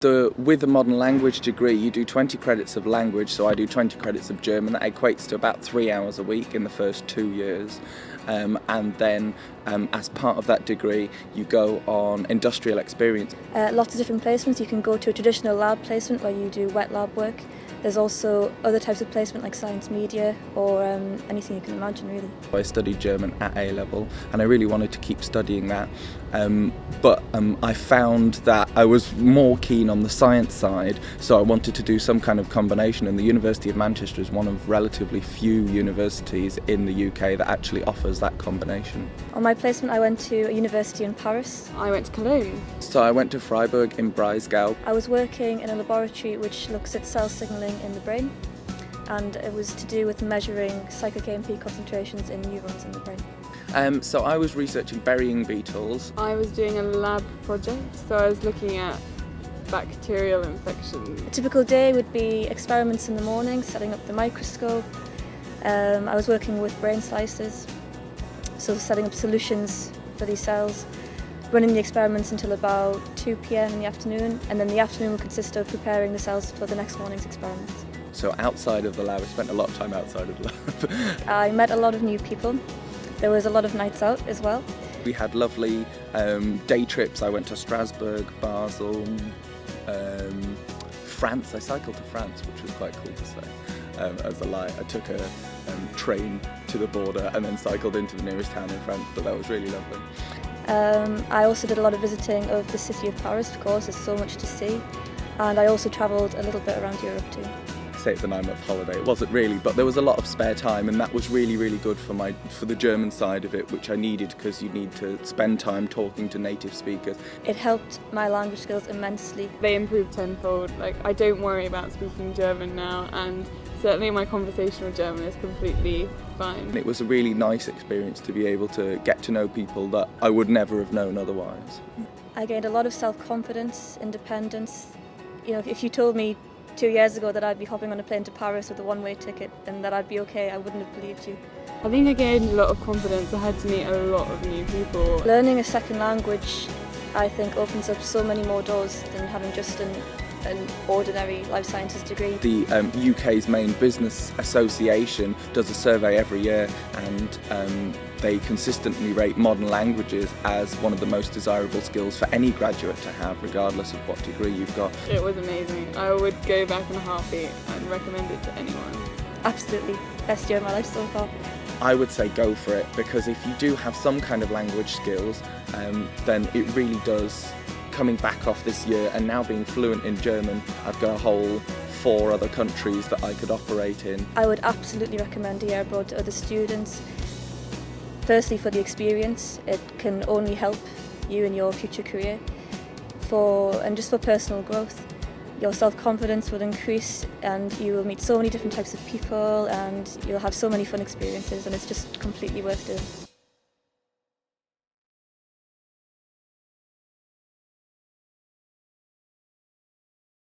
With a modern language degree, you do 20 credits of language, so I do 20 credits of German. That equates to about 3 hours a week in the first 2 years. And then, as part of that degree, you go on industrial experience. Lots of different placements. You can go to a traditional lab placement where you do wet lab work. There's also other types of placement like science media or anything you can imagine, really. I studied German at A level and I really wanted to keep studying that, but I found that I was more keen on the science side, so I wanted to do some kind of combination, and the University of Manchester is one of relatively few universities in the UK that actually offers that combination. On my placement I went to a university in Paris. I went to Cologne. So I went to Freiburg in Breisgau. I was working in a laboratory which looks at cell signalling in the brain, and it was to do with measuring cyclic AMP concentrations in neurons in the brain. So I was researching burying beetles. I was doing a lab project, so I was looking at bacterial infection. A typical day would be experiments in the morning, setting up the microscope. I was working with brain slicers, so setting up solutions for these cells, running the experiments until about 2 p.m. in the afternoon, and then the afternoon would consist of preparing the cells for the next morning's experiments. So outside of the lab, I spent a lot of time outside of the lab. I met a lot of new people. There was a lot of nights out as well. We had lovely day trips. I went to Strasbourg, Basel, France. I cycled to France, which was quite cool to say. As a lie, I took a train to the border and then cycled into the nearest town in France, but that was really lovely. I also did a lot of visiting of the city of Paris, of course. There's so much to see. And I also travelled a little bit around Europe too. Say it's a 9-month holiday. It wasn't really, but there was a lot of spare time, and that was really, really good for the German side of it, which I needed, because you need to spend time talking to native speakers. It helped my language skills immensely. They improved tenfold. I don't worry about speaking German now, and certainly my conversational German is completely fine. It was a really nice experience to be able to get to know people that I would never have known otherwise. I gained a lot of self-confidence, independence. You know, if you told me 2 years ago that I'd be hopping on a plane to Paris with a one-way ticket and that I'd be okay, I wouldn't have believed you. I think I gained a lot of confidence. I had to meet a lot of new people. Learning a second language, I think, opens up so many more doors than having just an ordinary life sciences degree. The UK's main business association does a survey every year, and they consistently rate modern languages as one of the most desirable skills for any graduate to have, regardless of what degree you've got. It was amazing. I would go back in a heartbeat and recommend it to anyone. Absolutely, best year of my life so far. I would say go for it, because if you do have some kind of language skills, then it really does. Coming back off this year and now being fluent in German, I've got a whole 4 other countries that I could operate in. I would absolutely recommend a year abroad to other students. Firstly, for the experience, it can only help you in your future career. And just for personal growth, your self-confidence will increase and you will meet so many different types of people and you'll have so many fun experiences, and it's just completely worth doing.